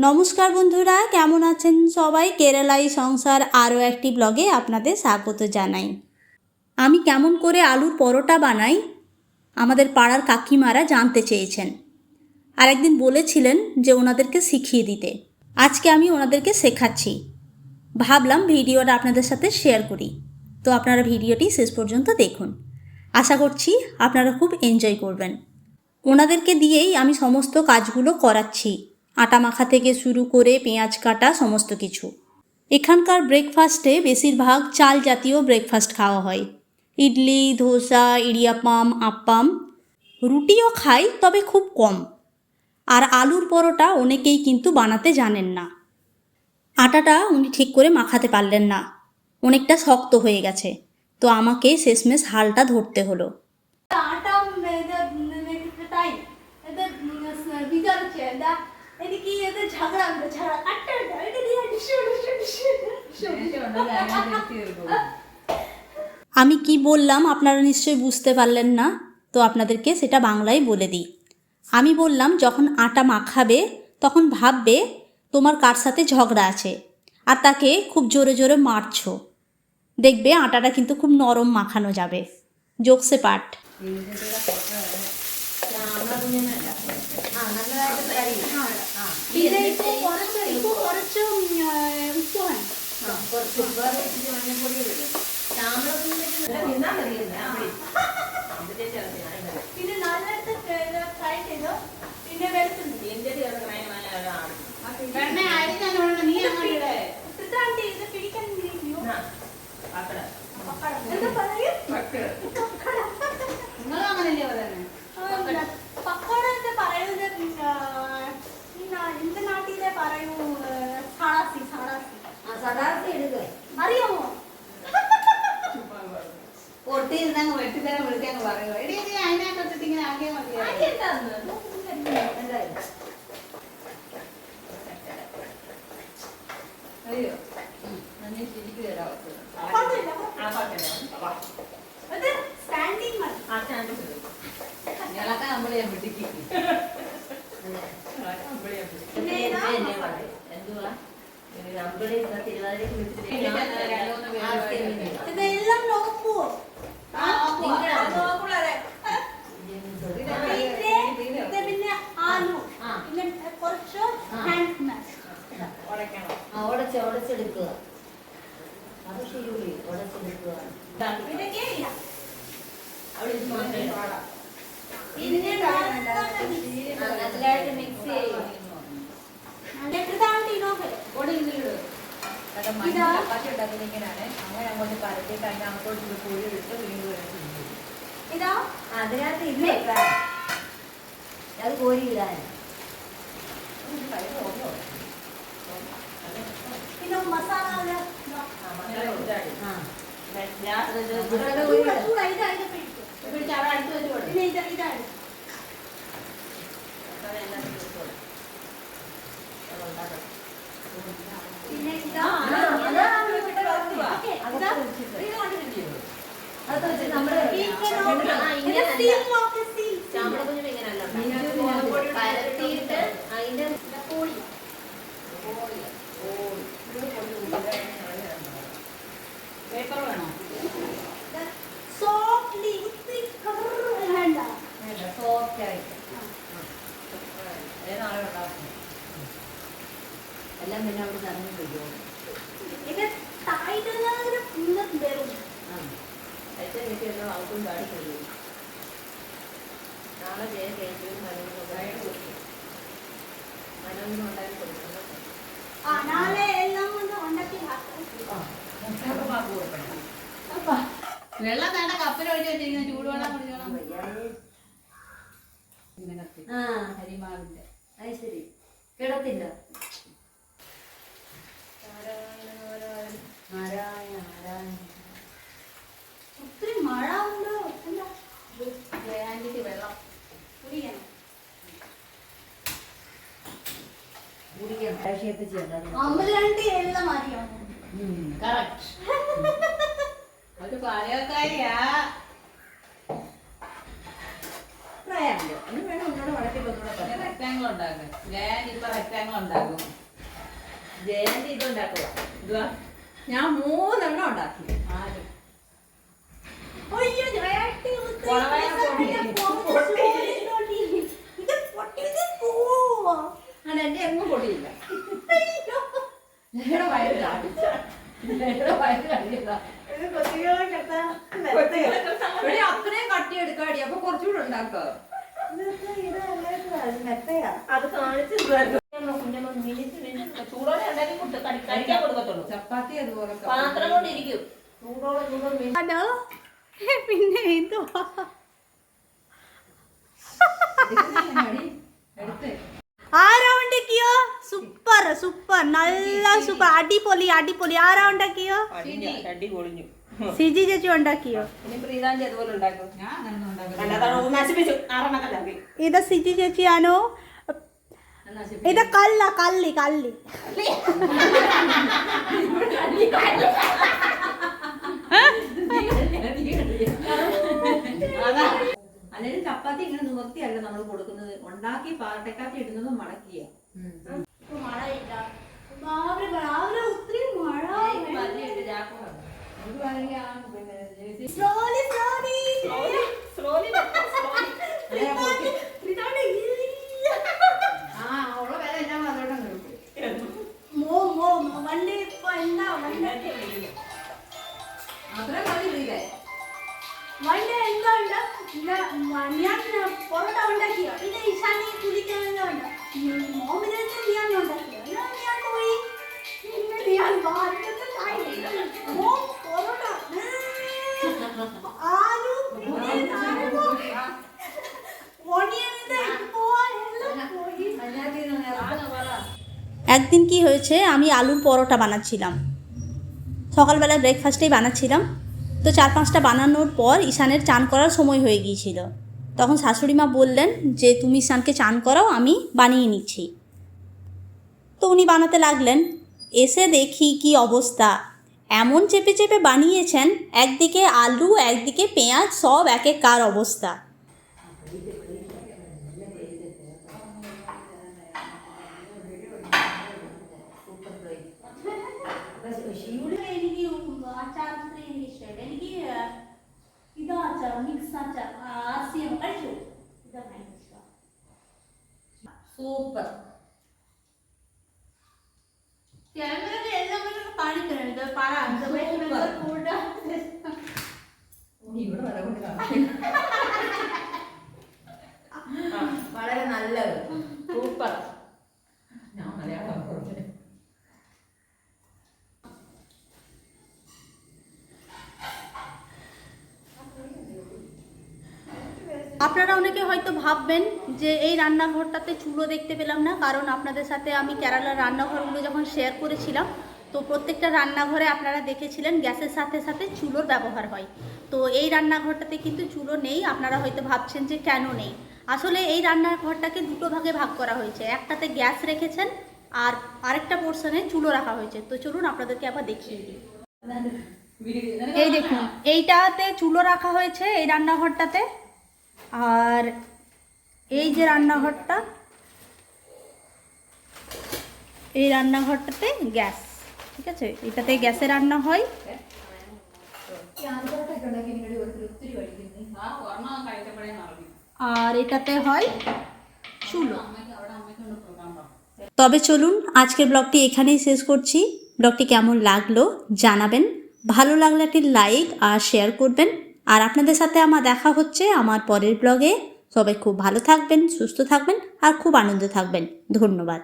নমস্কার বন্ধুরা, কেমন আছেন সবাই? কেরালাই সংসার আরও একটি ব্লগে আপনাদের স্বাগত জানাই। আমি কেমন করে আলুর পরোটা বানাই আমাদের পাড়ার কাকিমারা জানতে চেয়েছেন, আর একদিন বলেছিলেন যে ওনাদেরকে শিখিয়ে দিতে। আজকে আমি ওনাদেরকে শেখাচ্ছি। ভাবলাম ভিডিওটা আপনাদের সাথে শেয়ার করি, তো আপনারা ভিডিওটি শেষ পর্যন্ত দেখুন। আশা করছি আপনারা খুব এনজয় করবেন। ওনাদেরকে দিয়েই আমি সমস্ত কাজগুলো করাচ্ছি, আটা মাখা থেকে শুরু করে পেঁয়াজ কাটা সমস্ত কিছু। এখানকার ব্রেকফাস্টে বেশিরভাগ চাল জাতীয় ব্রেকফাস্ট খাওয়া হয়। ইডলি, ধোসা, ইডিয়াপাম, আপ্পাম। রুটিও খাই, তবে খুব কম। আর আলুর পরোটা অনেকেই কিন্তু বানাতে জানেন না। আটাটা উনি ঠিক করে মাখাতে পারলেন না, অনেকটা শক্ত হয়ে গেছে, তো আমাকে শেষমেশ হালটা ধরতে হলো। আমি কি বললাম আপনারা নিশ্চয়ই বুঝতে পারলেন না, তো আপনাদেরকে সেটা বাংলায় বলে দিই। আমি বললাম, যখন আটা মাখাবে তখন ভাববে তোমার কার সাথে ঝগড়া আছে আর তাকে খুব জোরে জোরে মারছো। দেখবে আটাটা কিন্তু খুব নরম মাখানো যাবে। জোকসে পাট। അറിയാമോ? പൊട്ടിയിരുന്നങ്ങ് വെട്ടിത്തരം വിളിച്ചങ്ങ് പറയുമോ? എടി എടി അതിനകത്തിട്ട് ഇങ്ങനെ ആക്കിയാൽ മതി. അയ്യോ ശരിക്കും തരാം. ഞങ്ങളൊക്കെ നമ്മളെ വെട്ടിക്ക് എന്തുവാ ഇതെല്ലാം നോക്കൂ. പിന്നെ ആലു, പിന്നെ കുറച്ച് ഹാൻഡ് മാഷ് ഉടച്ചെടുക്കുക. അത് ശരി, ഉടച്ചെടുക്കുക. നല്ലതായിട്ട് മിക്സ് ചെയ്യും. ചപ്പാത്തി ഉണ്ടാക്കുന്നതിനാണ് അങ്ങനെ അങ്ങോട്ട് പരത്തി കഴിഞ്ഞാൽ അങ്ങോട്ട് കോഴി ഇട്ട് വീണ്ടും ഇതാ അതിനകത്ത് ഇല്ലേ അത് കോഴി ഇടാൻ. പിന്നെ മസാല പരത്തിയിട്ട് അതിന്റെ കോഴി പേപ്പർ വേണോ? സോഫ്റ്റ് ആയിട്ട് എല്ലാം പിന്നെ അവിടെ നിറഞ്ഞു പോയോ? ആൾക്കും പാടി കഴിയും. നാളെ ജയകേറ്റും മനോജിനും ഉണ്ടാക്കി കൊടുക്കണം. വെള്ളം വേണ്ട, കപ്പിലൊഴിച്ച് വെച്ചിരിക്കുന്ന ചൂടുവെള്ളം കുടിക്കണം. ഹരിമാവിന്റെ അത് ശരി കിടത്തില്ല. ഒത്തിരി മഴ ഉണ്ടോ? ജയാന്റിക്ക് വെള്ളം കുടിക്കണം. അമ്പലാണ്ടി എല്ലാം അറിയാമോ? കറക്റ്റ്. ഒരു പാചകക്കാരിയാ. പറയാമല്ലോ. ഒന്ന് വേണം ഒന്നുകൂടെ വളർത്തിയിട്ട് ഒന്നുകൂടെ പറയാം. റെക്ടാങ്കിൾ ഉണ്ടാക്കും. ജയന്തി ഇപ്പൊ റെക്ടാങ്കിൾ ഉണ്ടാക്കും. ജയന്തി ഇതുണ്ടാക്കുക. ഇതുവാ ഞാൻ 3 എണ്ണം ഉണ്ടാക്കി. ആരും അയ്യോ, ജയാട്ടി മുത്ത് കൊളവായ പൊടി. ഇത് പൊട്ടിയത് പോവാ. ആണ് എന്റെ എങ്ങും പൊടിയില്ല. ഞങ്ങളുടെ വയറ് കാണിച്ച ഞങ്ങളുടെ വയറ് കാണിച്ചതാ. ഇത് കൊച്ചുകളെ കെട്ടാ ഇവിടെ അത്രയും കട്ടി എടുക്കാടി. അപ്പൊ കുറച്ചുകൂടെ ഉണ്ടാക്കുക. മെത്തയാ. അത് കാണിച്ചു ചൂടോടെ ഉണ്ടാക്കി കഴിക്കാൻ കൊടുക്കത്തുള്ളൂ. ചപ്പാത്തി അതുപോലെ പാത്രം കൊണ്ടിരിക്കും. ചൂടോടെ ഹലോ, പിന്നെ എന്തോ എടുത്ത് ആരാ ഉണ്ടാക്കിയോ? സൂപ്പർ സൂപ്പർ, നല്ല സൂപ്പർ, അടിപൊളി അടിപൊളി. ആരാ ഉണ്ടാക്കിയോ? അടി പൊളിഞ്ഞു. സിജി ചേച്ചി ഉണ്ടാക്കിയോ? ഇനി പ്രീതാഞ്ചി അതുപോലെ ഉണ്ടാക്കും. ഞാൻ അങ്ങനെ ഉണ്ടാക്കുന്നത്. നശിപ്പിച്ചു. 6 എണ്ണത്തിലാക്കി. ഇത് സിജി ചേച്ചിയാണോ? ഇത് കല്ല കള്ളി കള്ളി. അല്ലെങ്കിൽ ചപ്പാത്തി ഇങ്ങനെ നിവർത്തിയല്ല നമ്മൾ കൊടുക്കുന്നത്. ഉണ്ടാക്കി പാട്ടക്കാത്തി ഇടുന്നത് മടക്കിയ. മഴയില്ല, രാവിലെ ഒത്തിരി മഴ. Slowly, slowly. ഉള്ള വില എല്ലാം അതോടെ വണ്ടി ഇപ്പൊ എന്താ അത്രയും മതി ഇല്ലേ? വണ്ടി എന്താ ഞാൻ പൊറോട്ട ഉണ്ടാക്കിയോ? ഇത് ഇഷാനി കുളിക്കാൻ മോമിനെ ഉണ്ടാക്കിയോ? ഞാൻ പോയി ഞാൻ പൊറോട്ട ആലു একদিন কি হয়েছে, আমি আলুর পরোটা বানাচ্ছিলাম, সকালবেলা ব্রেকফাস্টেই বানাচ্ছিলাম। তো 4-5টা বানানোর পর ঈশানের চান করার সময় হয়ে গিয়েছিল। তখন শাশুড়ি মা বললেন যে তুমি ঈশানকে চান করাও, আমি বানিয়ে নিচ্ছি। তো উনি বানাতে লাগলেন। এসে দেখি কি অবস্থা, এমন চেপে চেপে বানিয়েছেন, একদিকে আলু একদিকে পেঁয়াজ সব এক এক কার অবস্থা। സൂപ്പർ. വളരെ നല്ലത്. സൂപ്പർ. ഞാൻ മലയാളം പറഞ്ഞു. আপনারা অনেকে হয়তো ভাববেন যে এই রান্নাঘরটাতে চুলো দেখতে পেলাম না, কারণ আপনাদের সাথে আমি কেরালার রান্নাঘরগুলো যখন শেয়ার করেছিলাম তো প্রত্যেকটা রান্নাঘরে আপনারা দেখেছিলেন গ্যাসের সাথে সাথে চুলোর ব্যবহার হয়। তো এই রান্নাঘরটাতে কিন্তু চুলো নেই। আপনারা হয়তো ভাবছেন যে কেন নেই। আসলে এই রান্নাঘরটাকে 2টো ভাগে ভাগ করা হয়েছে, একটাতে গ্যাস রেখেছেন আর আরেকটা পোর্শনে চুলো রাখা হয়েছে। তো চলুন আপনাদেরকে আবার দেখিয়ে দিই। এই দেখুন, এইটাতে চুলো রাখা হয়েছে এই রান্নাঘরটাতে, আর এই যে রান্নাঘরটা, এই রান্নাঘরটাতে গ্যাস, ঠিক আছে, এটাতে গ্যাসে রান্না হয়। আর এটাতে হয় চুলো। তবে চলুন আজকের ব্লগটি এখানেই শেষ করছি। ব্লগটি কেমন লাগলো জানাবেন, ভালো লাগলে একটি লাইক আর শেয়ার করবেন। আর আপনাদের সাথে আমার দেখা হচ্ছে আমার পরের ব্লগে। সবাই খুব ভালো থাকবেন, সুস্থ থাকবেন আর খুব আনন্দে থাকবেন। ধন্যবাদ।